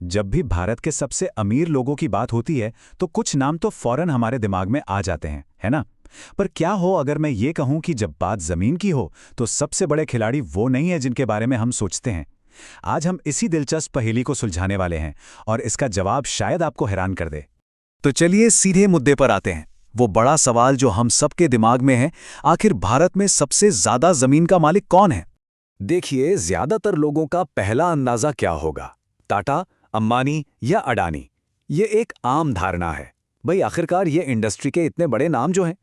जब भी भारत के सबसे अमीर लोगों की बात होती है तो कुछ नाम तो फौरन हमारे दिमाग में आ जाते हैं, है ना? पर क्या हो अगर मैं ये कहूं कि जब बात जमीन की हो तो सबसे बड़े खिलाड़ी वो नहीं है जिनके बारे में हम सोचते हैं। आज हम इसी दिलचस्प पहेली को सुलझाने वाले हैं और इसका जवाब शायद आपको हैरान कर दे। तो चलिए सीधे मुद्दे पर आते हैं। वो बड़ा सवाल जो हम सबके दिमाग में है, आखिर भारत में सबसे ज्यादा जमीन का मालिक कौन है? देखिए, ज्यादातर लोगों का पहला अंदाजा क्या होगा? टाटा, अंबानी या अडानी। ये एक आम धारणा है। भाई आखिरकार ये इंडस्ट्री के इतने बड़े नाम जो हैं।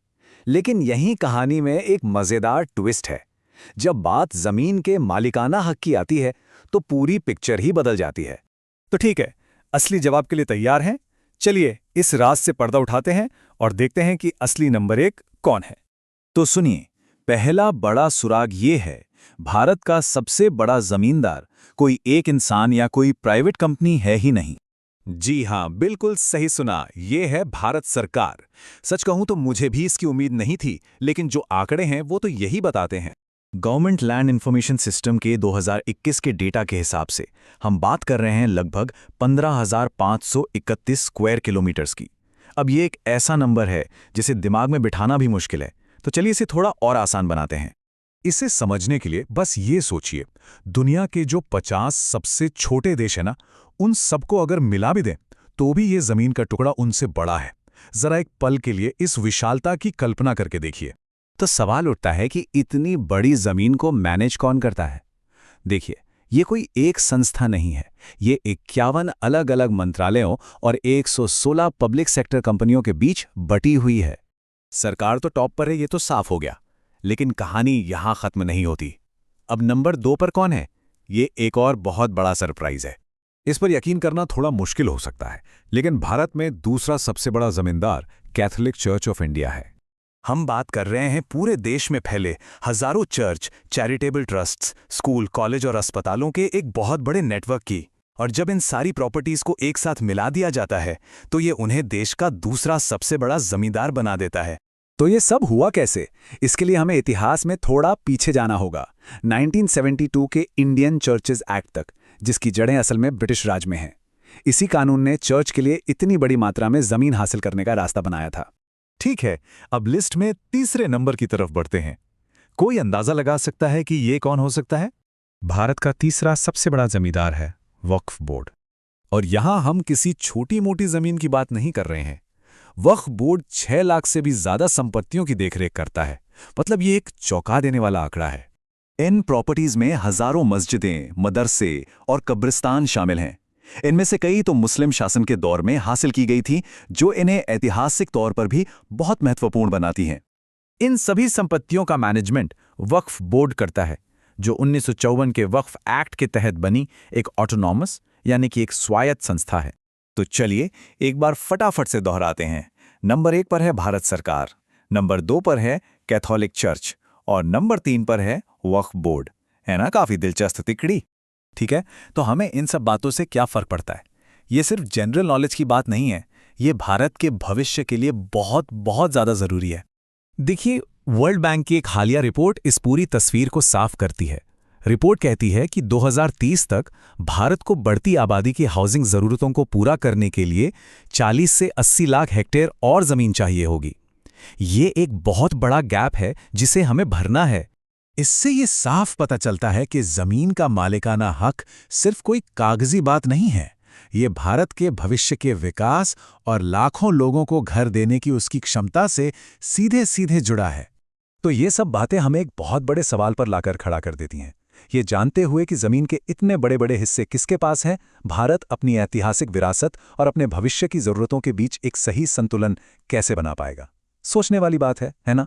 लेकिन यही कहानी में एक मजेदार ट्विस्ट है। जब बात जमीन के मालिकाना हक की आती है तो पूरी पिक्चर ही बदल जाती है। तो ठीक है, असली जवाब के लिए तैयार हैं? चलिए इस राज से पर्दा उठाते हैं और देखते हैं कि असली नंबर 1 कौन है। तो सुनिए, पहला बड़ा सुराग ये है, भारत का सबसे बड़ा जमींदार कोई एक इंसान या कोई प्राइवेट कंपनी है ही नहीं। जी हाँ, बिल्कुल सही सुना, ये है भारत सरकार। सच कहूं तो मुझे भी इसकी उम्मीद नहीं थी, लेकिन जो आंकड़े हैं वो तो यही बताते हैं। गवर्नमेंट लैंड इंफॉर्मेशन सिस्टम के 2021 के डेटा के हिसाब से हम बात कर रहे हैं लगभग 15,531 स्क्वायर किलोमीटर्स की। अब ये एक ऐसा नंबर है जिसे दिमाग में बिठाना भी मुश्किल है, तो चलिए इसे थोड़ा और आसान बनाते हैं। इसे समझने के लिए बस ये सोचिए, दुनिया के जो 50 सबसे छोटे देश हैं ना, उन सबको अगर मिला भी दें तो भी ये जमीन का टुकड़ा उनसे बड़ा है। जरा एक पल के लिए इस विशालता की कल्पना करके देखिए। तो सवाल उठता है कि इतनी बड़ी जमीन को मैनेज कौन करता है? देखिए, ये कोई एक संस्था नहीं है। ये 51 अलग अलग मंत्रालयों और 116 पब्लिक सेक्टर कंपनियों के बीच बटी हुई है। सरकार तो टॉप पर है, ये तो साफ हो गया, लेकिन कहानी यहां खत्म नहीं होती। अब नंबर 2 पर कौन है? ये एक और बहुत बड़ा सरप्राइज है। इस पर यकीन करना थोड़ा मुश्किल हो सकता है, लेकिन भारत में दूसरा सबसे बड़ा जमींदार कैथोलिक चर्च ऑफ इंडिया है। हम बात कर रहे हैं पूरे देश में फैले हजारों church, charitable trusts, school, college और अस्पतालों के एक बहुत बड़े नेटवर्क की। और जब इन सारी प्रॉपर्टीज को एक साथ मिला दिया जाता है तो ये उन्हें देश का दूसरा सबसे बड़ा जमींदार बना देता है। तो ये सब हुआ कैसे? इसके लिए हमें इतिहास में थोड़ा पीछे जाना होगा, 1972 के इंडियन चर्चेज एक्ट तक, जिसकी जड़ें असल में ब्रिटिश राज में हैं। इसी कानून ने चर्च के लिए इतनी बड़ी मात्रा में जमीन हासिल करने का रास्ता बनाया था। ठीक है, अब लिस्ट में तीसरे नंबर की तरफ बढ़ते हैं। कोई अंदाजा लगा सकता है कि ये कौन हो सकता है? भारत का तीसरा सबसे बड़ा जमींदार है वक्फ बोर्ड। और यहां हम किसी छोटी मोटी जमीन की बात नहीं कर रहे हैं। वक्फ बोर्ड 6 लाख से भी ज्यादा संपत्तियों की देखरेख करता है। मतलब ये एक चौंका देने वाला आंकड़ा है। इन प्रॉपर्टीज में हजारों मस्जिदें, मदरसे और कब्रिस्तान शामिल हैं। इनमें से कई तो मुस्लिम शासन के दौर में हासिल की गई थी, जो इन्हें ऐतिहासिक तौर पर भी बहुत महत्वपूर्ण बनाती हैं। इन सभी संपत्तियों का मैनेजमेंट वक्फ बोर्ड करता है, जो 1954 के वक्फ एक्ट के तहत बनी एक ऑटोनॉमस यानी कि एक स्वायत्त संस्था है। तो चलिए एक बार फटाफट से दोहराते हैं। नंबर 1 पर है भारत सरकार, नंबर 2 पर है कैथोलिक चर्च और नंबर 3 पर है वक्फ बोर्ड। है ना काफी दिलचस्प तिकड़ी? ठीक है, तो हमें इन सब बातों से क्या फर्क पड़ता है? ये सिर्फ जनरल नॉलेज की बात नहीं है, ये भारत के भविष्य के लिए बहुत बहुत ज्यादा जरूरी है। देखिए, वर्ल्ड बैंक की एक हालिया रिपोर्ट इस पूरी तस्वीर को साफ करती है। रिपोर्ट कहती है कि 2030 तक भारत को बढ़ती आबादी की हाउसिंग जरूरतों को पूरा करने के लिए 40 से 80 लाख हेक्टेयर और जमीन चाहिए होगी। ये एक बहुत बड़ा गैप है जिसे हमें भरना है। इससे ये साफ पता चलता है कि जमीन का मालिकाना हक सिर्फ कोई कागजी बात नहीं है, ये भारत के भविष्य के विकास और लाखों लोगों को घर देने की उसकी क्षमता से सीधे सीधे जुड़ा है। तो ये सब बातें हमें एक बहुत बड़े सवाल पर लाकर खड़ा कर देती हैं। ये जानते हुए कि जमीन के इतने बड़े बड़े हिस्से किसके पास हैं, भारत अपनी ऐतिहासिक विरासत और अपने भविष्य की जरूरतों के बीच एक सही संतुलन कैसे बना पाएगा? सोचने वाली बात है ना?